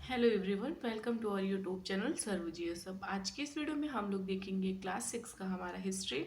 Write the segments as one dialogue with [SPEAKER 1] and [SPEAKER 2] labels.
[SPEAKER 1] Hello everyone, welcome to our YouTube channel सर्वजीय सब। आज के इस वीडियो में हम लोग देखेंगे क्लास 6 का हमारा हिस्ट्री।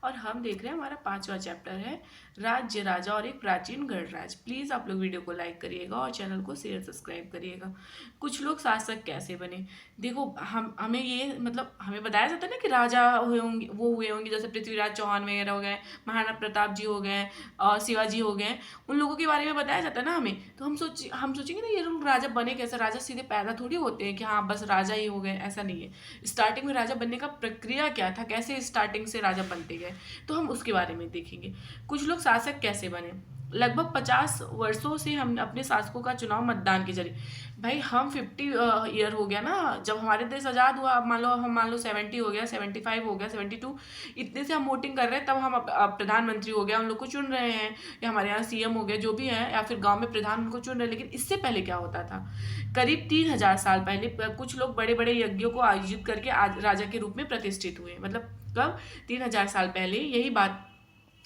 [SPEAKER 1] और हम देख रहे हैं हमारा 5वां चैप्टर है राज्य, राजा और एक प्राचीन गणराज्य। प्लीज़ आप लोग वीडियो को लाइक करिएगा और चैनल को शेयर सब्सक्राइब करिएगा। कुछ लोग शासक कैसे बने, देखो हमें ये हमें बताया जाता है ना कि राजा हुए होंगे, वो हुए होंगे जैसे पृथ्वीराज चौहान वगैरह हो गए, महाराणा प्रताप जी हो गए, शिवाजी हो गए। उन लोगों के बारे में बताया जाता है ना हमें, तो हम सोचेंगे ना ये लोग राजा बने कैसे। राजा सीधे पैदा थोड़ी होते हैं कि हाँ बस राजा ही हो गए, ऐसा नहीं है। स्टार्टिंग में राजा बनने का प्रक्रिया क्या था, कैसे स्टार्टिंग से राजा बनते गए, तो हम उसके बारे में देखेंगे। कुछ लोग शासक कैसे बने। लगभग 50 वर्षों से हम अपने शासकों का चुनाव मतदान के जरिए। भाई हम 50 ईयर हो गया ना जब हमारे देश आज़ाद हुआ। अब मान लो 70 हो गया, 75 हो गया, 72, इतने से हम वोटिंग कर रहे हैं। तब हम प्रधानमंत्री हो गया, उन लोग को चुन रहे हैं, या हमारे यहाँ सीएम हो गया, जो भी है, या फिर गांव में प्रधान उनको चुन रहे हैं। लेकिन इससे पहले क्या होता था, करीब 3000 साल पहले कुछ लोग बड़े बड़े यज्ञों को आयोजित करके आज राजा के रूप में प्रतिष्ठित हुए। मतलब कब, 3000 साल पहले।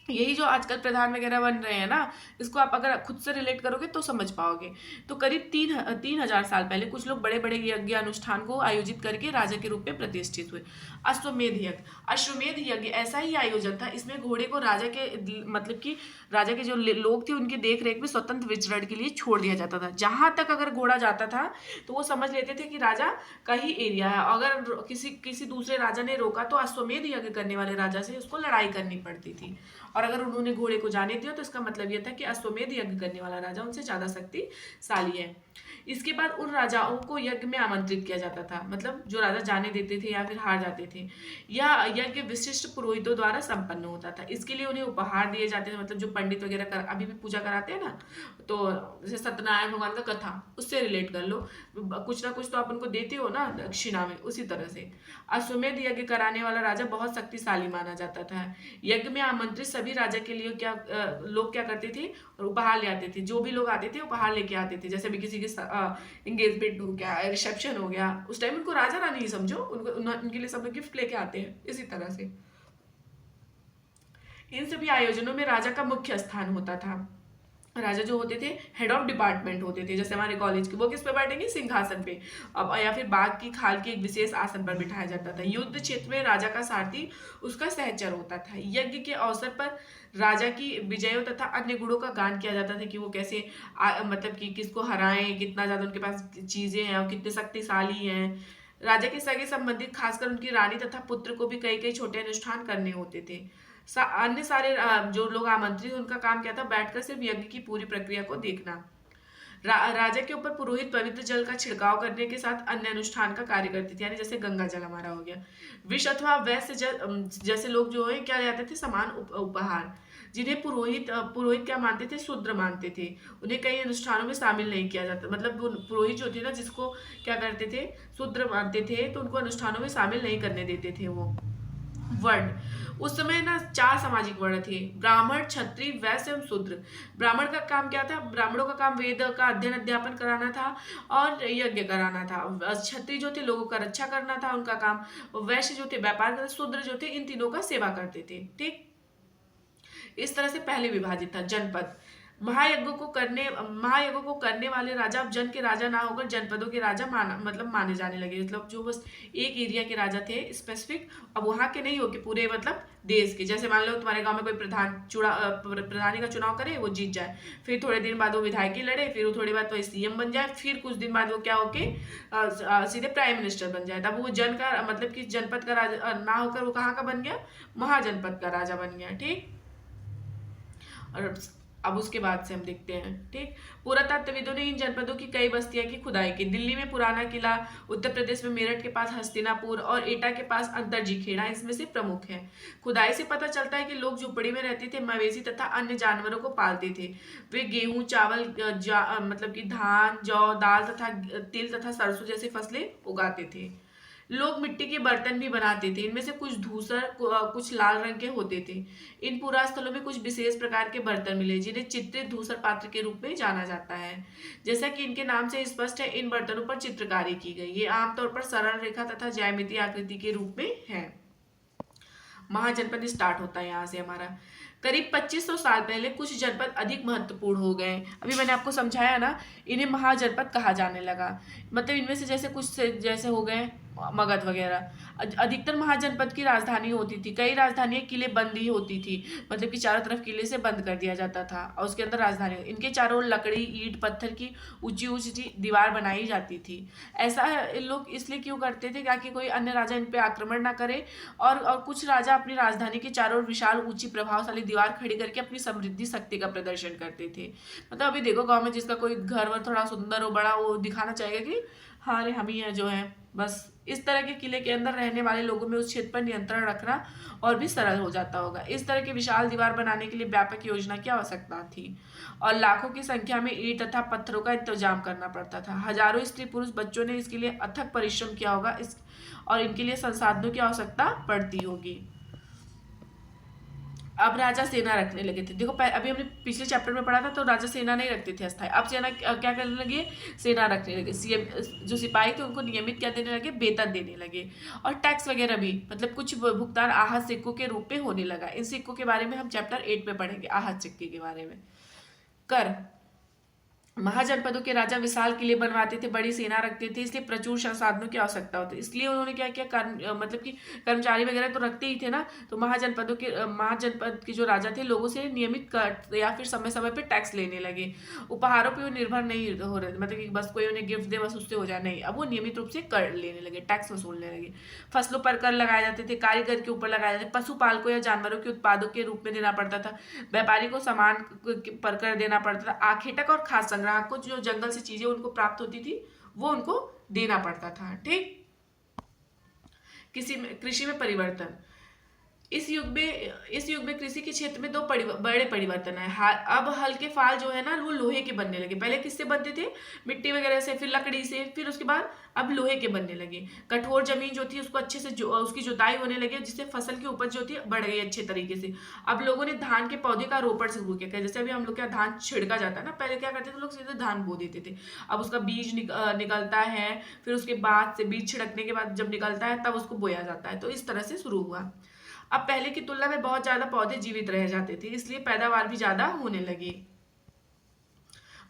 [SPEAKER 1] यही जो आजकल प्रधान वगैरह बन रहे हैं ना, इसको आप अगर खुद से रिलेट करोगे तो समझ पाओगे। तो करीब 3000 साल पहले कुछ लोग बड़े बड़े यज्ञ अनुष्ठान को आयोजित करके राजा के रूप में प्रतिष्ठित हुए। अश्वमेध यज्ञ, अश्वमेध यज्ञ ऐसा ही आयोजन था। इसमें घोड़े को राजा के राजा के जो लोग थे उनके देख रेख में स्वतंत्र विचरण के लिए छोड़ दिया जाता था। जहां तक अगर घोड़ा जाता था तो वो समझ लेते थे कि राजा का ही एरिया है। अगर किसी किसी दूसरे राजा ने रोका तो अश्वमेध यज्ञ करने वाले राजा से उसको लड़ाई करनी पड़ती थी। और अगर उन्होंने घोड़े को जाने दिया तो इसका मतलब यह था कि अश्वमेध यज्ञ करने वाला राजा उनसे ज्यादा शक्तिशाली है। इसके बाद उन राजाओं को यज्ञ में आमंत्रित किया जाता था, मतलब जो राजा जाने देते थे या फिर हार जाते थे। यह यज्ञ विशिष्ट पुरोहितों द्वारा संपन्न होता था। इसके लिए उन्हें उपहार दिए जाते थे, मतलब जो पंडित वगैरह अभी भी पूजा कराते हैं ना, तो जैसे सत्यनारायण भगवान का कथा, उससे रिलेट कर लो। कुछ ना कुछ तो आप उनको देते हो ना दक्षिणा में, उसी तरह से अश्वमेध यज्ञ कराने वाला राजा बहुत शक्तिशाली माना जाता था। यज्ञ में आमंत्रित सभी राजा के लिए लोग क्या करते थे, और उपहार ले आते थे। जो भी लोग आते थे उपहार लेके आते थे। जैसे भी किसी के एंगेजमेंट हो गया, रिसेप्शन हो गया, उस टाइम उनको राजा रानी ही समझो, उनके लिए सब लोग गिफ्ट लेके आते हैं। इसी तरह से इन सभी आयोजनों में राजा का मुख्य स्थान होता था। राजा जो होते थे हेड ऑफ डिपार्टमेंट होते थे। जैसे हमारे कॉलेज के, वो किस पे बैठेंगे, सिंहासन पे। अब या फिर बाघ की खाल के एक विशेष आसन पर बिठाया जाता था। युद्ध क्षेत्र में राजा का सारथी उसका सहचर होता था। यज्ञ के अवसर पर राजा की विजयों तथा अन्य गुणों का गान किया जाता था कि वो कैसे मतलब कि किसको हराएं, कितना ज्यादा उनके पास चीजें हैं और कितने शक्तिशाली हैं। राजा के सगे संबंधित, खासकर उनकी रानी तथा पुत्र को भी कई कई छोटे अनुष्ठान करने होते थे। अन्य सारे जो लोग आमंत्रित, उनका काम क्या था, बैठकर सिर्फ यज्ञ की पूरी प्रक्रिया को देखना। राजा के ऊपर पुरोहित पवित्र जल का छिड़काव करने के साथ अन्य अनुष्ठान का कार्य करते थे। यानी जैसे गंगा जल हमारा हो गया। विष अथवा वैश्य जैसे लोग जो है क्या जाते थे, समान उपहार, जिन्हें पुरोहित क्या मानते थे, शूद्र मानते थे। उन्हें कई अनुष्ठानों में शामिल नहीं किया जाता। मतलब पुरोहित जो थे ना, जिसको क्या करते थे, शूद्र मानते थे, तो उनको अनुष्ठानों में शामिल नहीं करने देते थे वो। वर्ण, उस समय ना 4 सामाजिक वर्ण थे, ब्राह्मण, क्षत्रिय, वैश्य एवं शूद्र। ब्राह्मण का काम क्या था, ब्राह्मणों का काम वेद का अध्ययन अध्यापन कराना था और यज्ञ कराना था। क्षत्रिय जो थे लोगों का रक्षा करना था उनका काम। वैश्य जो थे व्यापार करते, शूद्र जो थे इन तीनों का सेवा करते थे। ठीक, इस तरह से पहले विभाजित था। जनपद, महायज्ञों को करने वाले राजा अब जन के राजा ना होकर जनपदों के राजा माने जाने लगे। मतलब जो बस एक एरिया के राजा थे स्पेसिफिक, अब वहां के नहीं हो के पूरे मतलब देश के। जैसे मान लो तुम्हारे गांव में कोई प्रधानी का चुनाव करे, वो जीत जाए, फिर थोड़े दिन बाद वो विधायकी लड़े, फिर वो थोड़ी बाद तो सीएम बन जाए, फिर कुछ दिन बाद वो क्या होके सीधे प्राइम मिनिस्टर बन जाए। तब वो जन का मतलब कि जनपद का राजा ना होकर वो कहाँ का बन गया, महाजनपद का राजा बन गया। ठीक, और अब उसके बाद से हम देखते हैं। ठीक, पुरातत्वविदों ने इन जनपदों की कई बस्तियां की खुदाई की। दिल्ली में पुराना किला, उत्तर प्रदेश में मेरठ के पास हस्तिनापुर और एटा के पास अंतरजी खेड़ा इसमें से प्रमुख है। खुदाई से पता चलता है कि लोग झुपड़ी में रहते थे, मवेशी तथा अन्य जानवरों को पालते थे। वे गेहूं, चावल, मतलब कि धान, जौ, दाल तथा तिल तथा सरसों जैसे फसलें उगाते थे। लोग मिट्टी के बर्तन भी बनाते थे। इनमें से कुछ धूसर, कुछ लाल रंग के होते थे। इन पुरास्थलों में कुछ विशेष प्रकार के बर्तन मिले जिन्हें चित्रित धूसर पात्र के रूप में जाना जाता है। जैसा कि इनके नाम से स्पष्ट है, इन बर्तनों पर चित्रकारी की गई। ये आमतौर पर सरल रेखा तथा ज्यामितीय आकृति के रूप में है। महाजनपद स्टार्ट होता है यहाँ से हमारा। करीब 2500 साल पहले कुछ जनपद अधिक महत्वपूर्ण हो गए। अभी मैंने आपको समझाया ना, इन्हें महाजनपद कहा जाने लगा। मतलब इनमें से जैसे कुछ से जैसे हो गए मगध वगैरह। अधिकतर महाजनपद की राजधानी होती थी, कई राजधानियां किले बंदी होती थी, मतलब कि चारों तरफ किले से बंद कर दिया जाता था और उसके अंदर राजधानी, इनके चारों ओर लकड़ी ईंट पत्थर की ऊंची ऊंची दीवार बनाई जाती थी। ऐसा लोग इसलिए क्यों करते थे ताकि कोई अन्य राजा इन पे आक्रमण ना करे, और कुछ राजा अपनी राजधानी के चारों ओर विशाल ऊंची प्रभावशाली दीवार खड़ी करके अपनी समृद्धि शक्ति का प्रदर्शन करते थे। मतलब अभी देखो गांव में जिसका कोई घर वर थोड़ा सुंदर हो बड़ा, वो दिखाना चाहेगा कि हाँ रे हम ही हैं जो है। बस इस तरह के किले के अंदर रहने वाले लोगों में उस क्षेत्र पर नियंत्रण रखना और भी सरल हो जाता होगा। इस तरह की विशाल दीवार बनाने के लिए व्यापक योजना की आवश्यकता थी और लाखों की संख्या में ईंट तथा पत्थरों का इंतजाम करना पड़ता था। हजारों स्त्री पुरुष बच्चों ने इसके लिए अथक परिश्रम किया होगा और इनके लिए संसाधनों की आवश्यकता पड़ती होगी। अब राजा सेना रखने लगे थे। देखो अभी हमने पिछले चैप्टर में पढ़ा था तो राजा सेना नहीं रखते थे अस्थायी, अब सेना क्या करने लगे, सेना रखने लगे। सीएम जो सिपाही थे उनको नियमित क्या देने लगे, वेतन देने लगे। और टैक्स वगैरह भी, मतलब कुछ भुगतान आहत सिक्कों के रूप में होने लगा। इन सिक्कों के बारे में हम चैप्टर 8 में पढ़ेंगे, आहत सिक्के के बारे में। कर महाजनपदों के राजा विशाल किले बनवाते थे, बड़ी सेना रखते थे, इसलिए प्रचुर संसाधनों की आवश्यकता होती, इसलिए उन्होंने क्या किया, मतलब कि कर्मचारी वगैरह तो रखते ही थे ना, तो महाजनपद के जो राजा थे लोगों से नियमित कर या फिर समय समय पे टैक्स लेने लगे। उपहारों पे वो निर्भर नहीं हो रहे, मतलब कि बस कोई उन्हें गिफ्ट दे बस उससे हो जाए, नहीं, अब वो नियमित रूप से कर लेने लगे, टैक्स वसूलने लगे। फसलों पर कर लगाए जाते थे, कारीगर के ऊपर लगाए जाते, पशुपालकों या जानवरों के उत्पादों के रूप में देना पड़ता था, व्यापारी को सामान पर कर देना पड़ता था, आखेटक और खास ग्राहक को जो जंगल से चीजें उनको प्राप्त होती थी वो उनको देना पड़ता था। ठीक, कृषि में परिवर्तन। इस युग में कृषि के क्षेत्र में दो बड़े परिवर्तन है। अब हल के फाल जो है ना वो लोहे के बनने लगे। पहले किससे बनते थे, मिट्टी वगैरह से, फिर लकड़ी से, फिर उसके बाद अब लोहे के बनने लगे। कठोर जमीन जो थी उसको अच्छे से उसकी जुताई होने लगी, जिससे फसल की उपज जो थी बढ़ गई अच्छे तरीके से। अब लोगों ने धान के पौधे का रोपण शुरू किया। जैसे अभी हम लोग क्या धान छिड़का जाता है ना, पहले क्या करते थे लोग, सीधे धान बो देते थे। अब उसका बीज निकलता है, फिर उसके बाद से बीज छिड़कने के बाद जब निकलता है तब उसको बोया जाता है। तो इस तरह से शुरू हुआ। अब पहले की तुलना में बहुत ज्यादा पौधे जीवित रह जाते थे, इसलिए पैदावार भी ज्यादा होने लगी।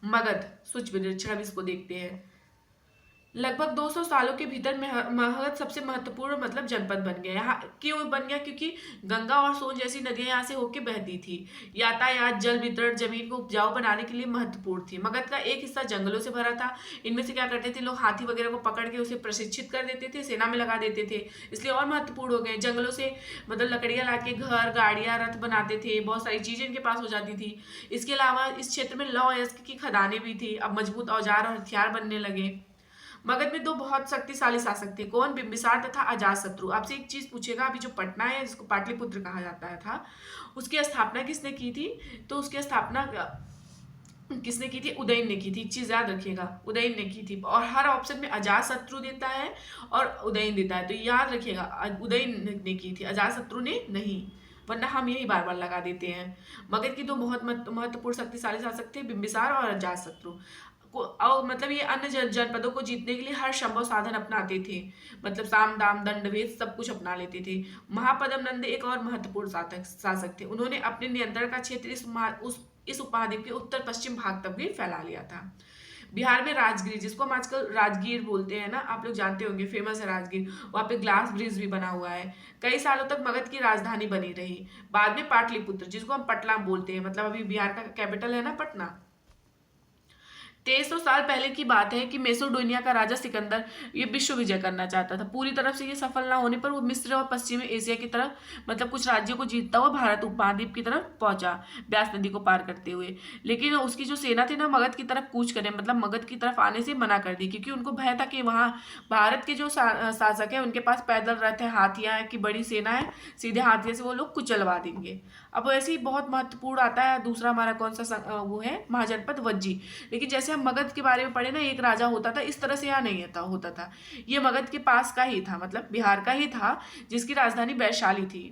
[SPEAKER 1] मगध सूक्ष्म निरीक्षण, इसको देखते हैं। लगभग 200 सालों के भीतर मगध सबसे महत्वपूर्ण मतलब जनपद बन गया। यहाँ क्यों बन गया, क्योंकि गंगा और सोन जैसी नदियां यहाँ से होके बहती थी। यातायात, जल वितरण, जमीन को उपजाऊ बनाने के लिए महत्वपूर्ण थी। मगध का एक हिस्सा जंगलों से भरा था। इनमें से क्या करते थे लोग, हाथी वगैरह को पकड़ के उसे प्रशिक्षित कर देते थे, सेना में लगा देते थे, इसलिए और महत्वपूर्ण हो गए। जंगलों से मतलब लकड़ियां लाके घर, गाड़ियां, रथ बनाते थे, बहुत सारी चीजें इनके पास हो जाती थी। इसके अलावा इस क्षेत्र में लौह अयस्क की खदानें भी थी। अब मजबूत औजार और हथियार बनने लगे। मगध में दो बहुत शक्तिशाली शासक थे, कौन, बिंबिसार तथा अजातशत्रु। आपसे एक चीज पूछेगा, अभी जो पटना है जिसको पाटलिपुत्र कहा जाता है था, उसकी स्थापना किसने की थी, तो उसकी स्थापना किसने की थी, उदयन ने की थी। एक चीज याद रखिएगा, उदयन ने की थी। और हर ऑप्शन में अजातशत्रु देता है और उदयन देता है, तो याद रखिएगा उदयन ने की थी, अजातशत्रु ने नहीं, वरना हम यही बार बार लगा देते हैं। मगध की दो बहुत महत्वपूर्ण शक्तिशाली शासक थे, बिंबिसार और अजातशत्रु। और मतलब ये अन्य जनपदों को जीतने के लिए हर संभव साधन अपनाते थे, मतलब साम दाम दंड भेद सब कुछ अपना लेते थे। महापद्म नंद एक और महत्वपूर्ण शासक थे। उन्होंने अपने नियंत्रण का क्षेत्र इस उपमहाद्वीप के उत्तर पश्चिम भाग तक भी फैला लिया था। बिहार में राजगीर, जिसको हम आजकल राजगीर बोलते हैं ना, आप लोग जानते होंगे, फेमस है राजगीर, वहाँ पे ग्लास ब्रिज भी बना हुआ है। कई सालों तक मगध की राजधानी बनी रही। बाद में पाटलिपुत्र, जिसको हम पटना बोलते हैं, मतलब अभी बिहार का कैपिटल है ना पटना। 2300 साल पहले की बात है कि मेसोडोनिया का राजा सिकंदर ये विश्व विजय करना चाहता था। पूरी तरफ से ये सफल ना होने पर वो मिस्र और पश्चिमी एशिया की तरफ, मतलब कुछ राज्यों को जीतता हुआ भारत उपमहाद्वीप की तरफ पहुंचा, ब्यास नदी को पार करते हुए। लेकिन उसकी जो सेना थी ना, मगध की तरफ कूच करे, मतलब मगध की तरफ आने से मना कर दी, क्योंकि उनको भय था कि वहाँ भारत के जो शासक है उनके पास पैदल रथ है, हाथियां की बड़ी सेना है, सीधे हाथियों से वो लोग कुचलवा देंगे। अब ऐसे ही बहुत महत्वपूर्ण आता है दूसरा हमारा कौन सा, वो है महाजनपद वज्जी। लेकिन जैसे हम मगध के बारे में पढ़े ना, एक राजा होता था, इस तरह से यहाँ नहीं होता था। ये मगध के पास का ही था, मतलब बिहार का ही था, जिसकी राजधानी वैशाली थी।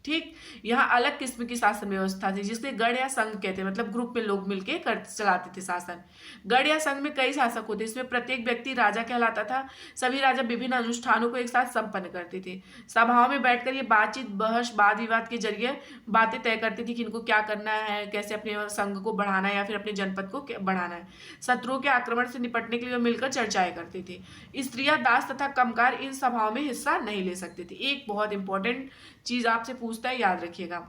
[SPEAKER 1] ठीक। यहाँ अलग किस्म की शासन व्यवस्था थी जिससे गढ़ या संघ कहते हैं, मतलब ग्रुप में लोग मिलके कर चलाते थे शासन। गढ़ या संघ में कई शासक होते, इसमें प्रत्येक व्यक्ति राजा कहलाता था। सभी राजा विभिन्न अनुष्ठानों को एक साथ संपन्न करते थे। सभाओं में बैठकर ये बातचीत, बहस, वाद विवाद के जरिए बातें तय करती थी कि इनको क्या करना है, कैसे अपने संघ को बढ़ाना है या फिर अपने जनपद को बढ़ाना है। शत्रुओं के आक्रमण से निपटने के लिए मिलकर चर्चाएं करते थे। स्त्रियां, दास तथा कमकार इन सभाओं में हिस्सा नहीं ले सकते थे। एक बहुत इंपॉर्टेंट चीज आपसे पूछता है, याद रखिएगा।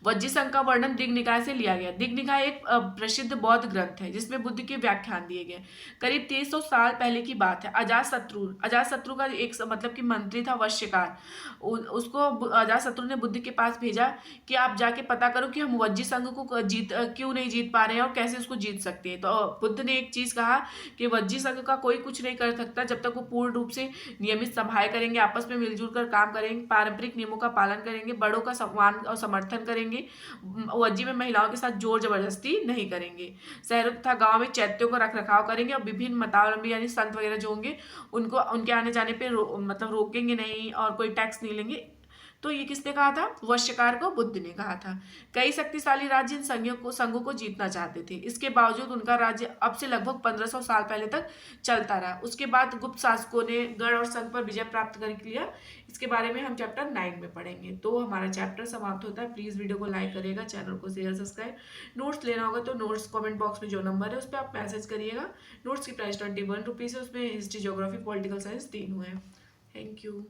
[SPEAKER 1] वज्जी संघ का वर्णन दिग्निकाय से लिया गया। दिग्निकाय एक प्रसिद्ध बौद्ध ग्रंथ है जिसमें बुद्ध के व्याख्यान दिए गए। करीब 300 साल पहले की बात है। अजातशत्रु का एक मतलब कि मंत्री था वश्यकार। उसको अजातशत्रु ने बुद्ध के पास भेजा कि आप जाके पता करो कि हम वज्जी संघ को क्यों नहीं जीत पा रहे हैं और कैसे उसको जीत सकते हैं। तो बुद्ध ने एक चीज कहा कि वज्जी संघ का कोई कुछ नहीं कर सकता जब तक वो पूर्ण रूप से नियमित सभाएं करेंगे, आपस में मिलजुल कर काम करेंगे, पारंपरिक नियमों का पालन करेंगे, बड़ों का सम्मान और समर्थन करेंगे, वज्जी में महिलाओं के साथ जोर जबरदस्ती नहीं करेंगे, शहरों तथा गांव में चैत्यों का रख रखाव करेंगे और विभिन्न मतावलंबी यानी संत वगैरह जो होंगे उनको उनके आने जाने पे मतलब रोकेंगे नहीं और कोई टैक्स नहीं लेंगे। तो ये किसने कहा था? वश्यकार को बुद्ध ने कहा था। कई शक्तिशाली राज्य इन संघों को जीतना चाहते थे। इसके बावजूद उनका राज्य अब से लगभग 1500 साल पहले तक चलता रहा। उसके बाद गुप्त शासकों ने गढ़ और संघ पर विजय प्राप्त कर लिया। इसके बारे में हम चैप्टर 9 में पढ़ेंगे। तो हमारा चैप्टर समाप्त होता है। प्लीज वीडियो को लाइक करिएगा, चैनल को शेयर सब्सक्राइब। नोट्स लेना होगा तो नोट्स कमेंट बॉक्स में जो नंबर है उस पर आप मैसेज करिएगा। नोट्स की प्राइस 21 रुपीज़ है। उसमें हिस्ट्री, ज्योग्राफी, पॉलिटिकल साइंस तीनों है। Thank you.